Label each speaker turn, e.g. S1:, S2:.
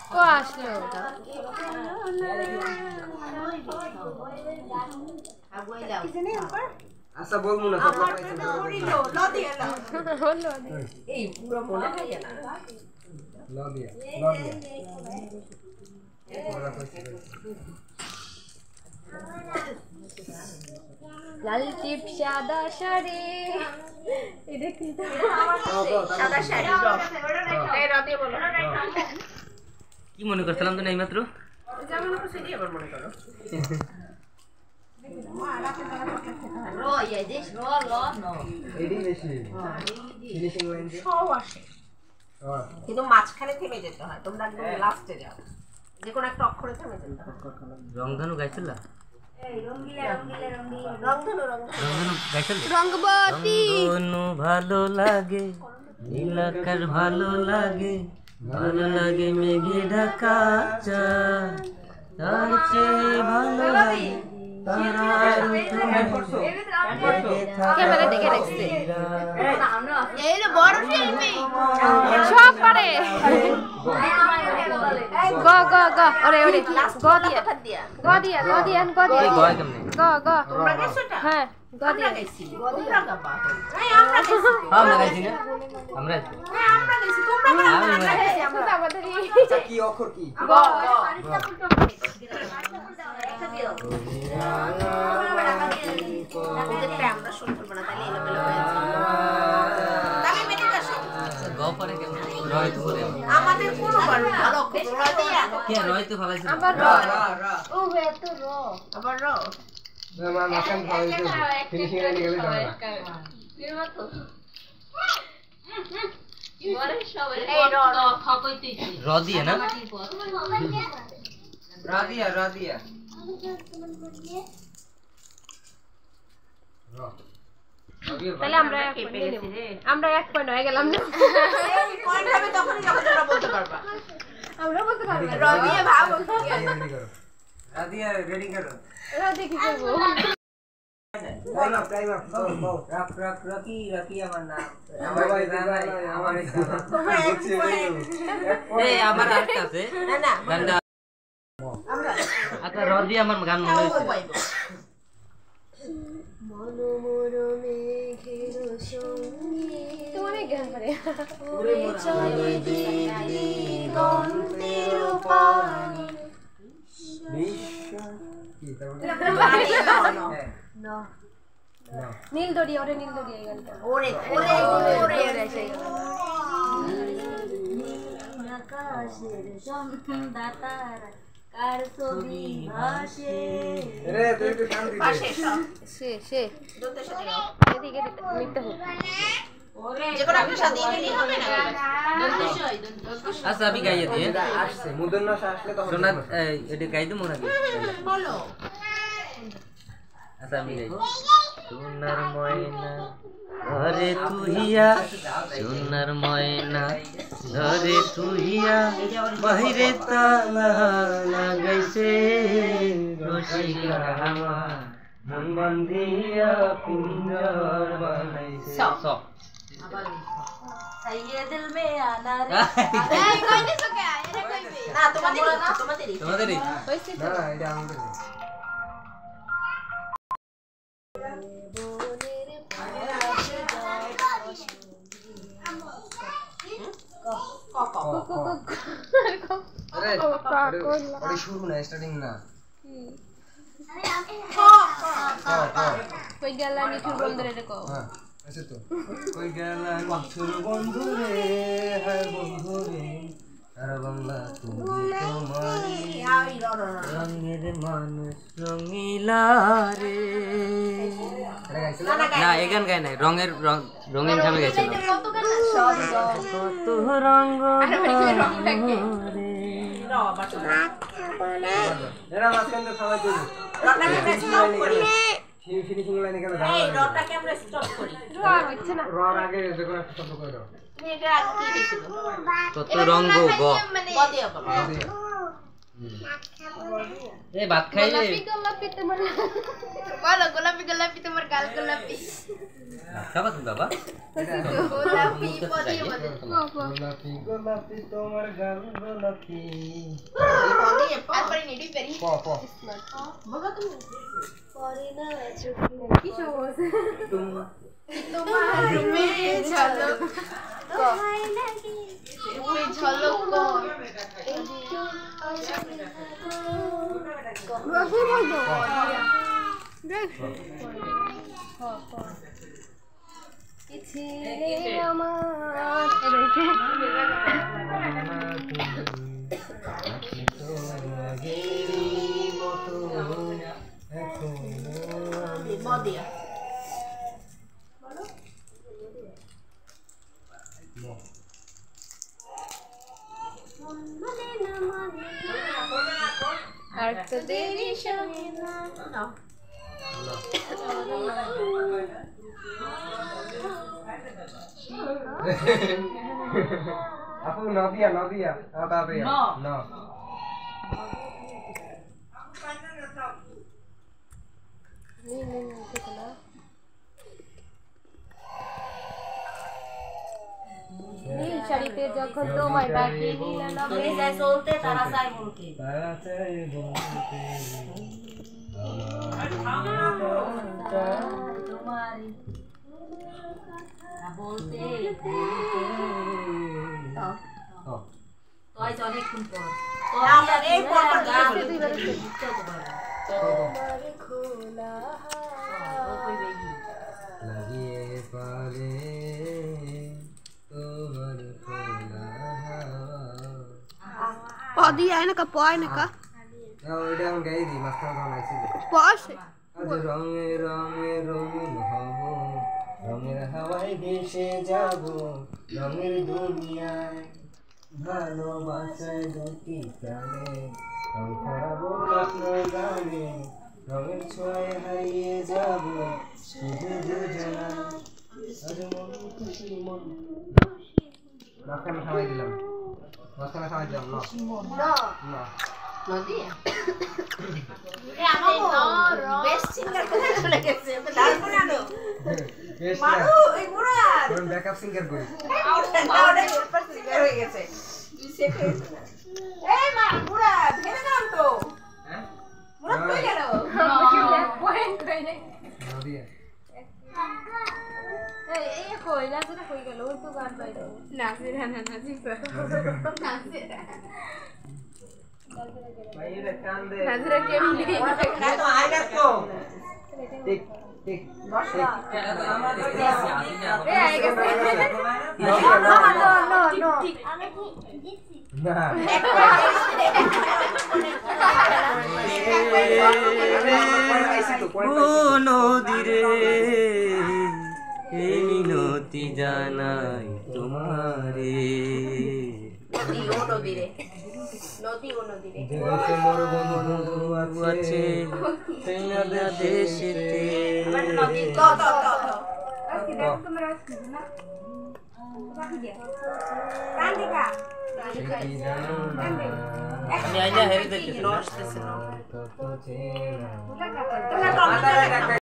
S1: কো আসলো
S2: আচ্ছা বলবো না
S3: আমার তো হরিলো লদিয়া
S1: হলো
S3: এই পুরো মনে থাকে না
S2: লদিয়া
S1: লাল টিপ সাদা শাড়ি এটা কি
S3: সাদা শাড়ি এই রাতে বলো
S4: কি মনে করছিলাম তো নাই মাত্র
S3: যেমন খুশি দিয়ে আবার মনে করো র এই দেশ র ল ন
S2: এডি বেশি ফিনিশিং লাইন
S3: সব আসে কিন্তু মাঝখানে থেমে যেতে হয় তোমরা একদম লাস্টে যাও যে কোনো একটা অক্ষরে থেমে যেতে হয়
S4: রংধনু গাইছিলা
S3: রংধনু
S4: গাইছিলা
S1: রঙ্গবতী
S4: রংধনু ভালো লাগে নীল আকাশ ভালো লাগে মেঘে ঢাকা চাঁদ তার চেয়ে ভালো লাগে
S1: ক্যামেরা দেখে রাখছে এই যে বড় শিল্পী সব পারে গ গ গ ওরে ওরে গ দিয়া গ দিয়া গ দিয়া গ দিয়া
S4: গয় কেমনে
S1: গ গ
S3: তোমরা গেছোটা
S1: হ্যাঁ গ দিয়া
S3: গাইছি তোমরা গাবা এই আমরা গেছি
S4: আমরা গাইছি না আমরা
S3: হ্যাঁ আমরা গেছি তোমরা আমরা গেছি আমরা
S1: আমাদের
S2: আচ্ছা কি অক্ষর কি
S3: গ আমরা শুনতে পারবো না তাহলে এলোমেলো হয়ে যাবে তাহলে মেটে আসো
S4: গ পরে কেমনে রয় তো পরে
S3: আমাদের কোনো ভালো ভালো
S4: কে রয় তো ভালো ছিল
S1: আবার
S2: রা রা
S1: ও এত র
S3: আবার র
S2: না মাখান খাওয়াইছে ফিনিশিং লাইন গেলে যাবে না
S3: এই র
S4: র দিয়ে না
S2: রাদিয়া
S1: তাহলে আমরা এক পয়েন্ট হয়ে গেলাম না
S3: এই পয়েন্ট হবে তখনই যখন তোমরা বলতে পারবা
S1: আমরা বলতে পারবো
S3: র দিয়ে ভাবো
S2: রেডি করো রাদিয়া রেডি করো
S1: এরা দেখি করবো
S2: টাইম আপ
S5: রাকি আমার নাম
S2: আমার
S3: তোমরা এক পয়েন্ট
S4: এই আমার আরেকটা আছে
S3: না না
S4: গানটা
S3: আমরা
S4: আচ্ছা র দিয়ে আমার গান মনে হইছে
S3: পাইবো
S1: তোমার জ্ঞান পারে নীল দড়িয়া ওরে নীল দড়িয়া এই গানটা
S3: ওরে ওরে ওরে
S6: আকাশের সন্ধ্যাতারা কার ছবি ভাসে
S2: রে তুই একটু শান্তি দে
S3: পাশে সব
S1: সে
S3: দুটোর সাথে গাও
S1: এদিকে নিতে হবে
S3: যে কোনো একটা সাথে গেলেই হবে না
S4: আচ্ছা আমি গাইয়ে দিই
S2: আসছে মুদন্নাস আসলে তখন
S4: সোনা এটা গাই দেবো নাকি
S3: বলো
S4: আচ্ছা আমি গাই সোনার ময়না ঘরে তুহিয়া সোনার ময়না ঘরে তুহিয়া বাহিরে তালা লাগাইছে রসিকা আমার মন বান্ধিয়া পিঞ্জর বানাইছে সব
S6: সাইয়েদিল মে আনা রে
S3: এই কই দিছো কে এটা কইবে না তোমাদেরই
S4: তোমাদেরই
S1: হইছে
S2: না এটা আমাদের আরে ওরে শুরু না স্টার্টিং না
S1: কই গেলা নিঠুর বন্ধুরে রে কও
S2: হ্যাঁ আছে তো কই গেলা নিঠুর বন্ধু রে হ্যাঁ বন্ধু রে আর বাংলা তুমি তোমারি
S4: রঙের মানুষ রঙিলা রে
S2: এটা গাইছিল
S4: না এই গান গাই নাই রঙের ঠামে গাইছিলাম কত রঙ রে
S2: এরা মাঝখানে খাওয়াই দিই ফিনিশিং লাইনে কেন দাও
S3: এই রটাকে আমরা স্টপ করি
S1: আর হচ্ছে না
S2: রং আগে যে কোনো একটা শব্দ করে দাও
S3: তুমি এটা আগে কি দিছিল
S4: কত রঙ গ
S3: বদিয়া বলো
S4: এ ভাত খাই রে
S1: গোলাপি তোমার বলো গোলাপি গোলাপি তোমার গাল গোলাপি
S4: খাবা তুমি বাবা
S1: গোলাপি পদে পদে
S2: গোলাপি গোলাপি তোমার গাল গোলাপি
S3: পদে
S1: তারপরে নেডি পেরি
S2: প প
S3: বলো তুমি
S1: পরে না কি সহজ তোমার রূপে ঝলক তোমায় লাগে রূপে ঝলক রূপে বলবো ছিলে আমার
S3: পদে
S1: আর তো দেরি সঙ্গে না
S2: আপু নদিয়া নদিয়া তাড়াতাড়ি না
S1: নীল শাড়িতে যখন তোমায় ডাকি নীল
S6: তুমি যাই চলতে তারা চাই বলতে
S2: তাড়াতাড়ি বলতে
S6: তোমারই বলতে তোই অনেকক্ষণ পর
S3: আমরা এই পরপর গান
S1: তোমার খোলা
S2: লাগিয়ে পারে তোমার খোলা
S1: পদি আয় না কা পয় না কা
S2: ওইটা আমি গাই দিই মাস্টার বানাইছি
S1: পয়সে
S2: আজ রঙে রঙে রঙিন হব রঙের হাওয়ায় ভেসে যাব রঙের দুনিয়ায় ভালোবাসায় দুটি প্রাণে রং ছড়াবো আপনার গানে রঙের ছোঁয়ায় হারিয়ে যাব শুধু দুজনা আজ মন খুশি মন মাঝখানে খাওয়াই দিলাম মাঝখানে খাওয়াই দিলাম না না
S3: নদী বেস্ট সিঙ্গার কোথায় চলে গেছে ডাল বানানো
S2: বেশ না
S3: মারু এই মুরাদ
S2: কোন ব্যাকআপ সিঙ্গার করি
S3: ওটা সুপার সিঙ্গার হয়ে গেছে তুই সেট হয়েছে না এই মা মুরাদ হেরে নাও তো
S2: হ্যাঁ
S3: মুরাদ কই গেল
S1: পয়েন্ট কইলে
S2: নদিয়া
S1: এই কই না যেটা কই গেল ওই তো গান বাইরে নাজির না নাজির নাজির
S2: ভাইরে কান দে
S1: নাজিরা কেমনি
S3: না তো আইলা তো
S2: ঠিক ঠিক
S1: এ আই গেছে নো নো
S2: না
S4: ও নদীরে এই মিনতি জানাই তোমারে
S3: নদী ও নদী রে নদী ও নদী রে
S2: দেশে মোর বন্ধু আছে সেই না দেশেতে
S3: নদী তো কান্দিকা
S2: কি জানো না
S4: আমি আইনা হেরে দেখতেছি
S3: নষ্ট
S2: তত চেনা
S3: তোমরা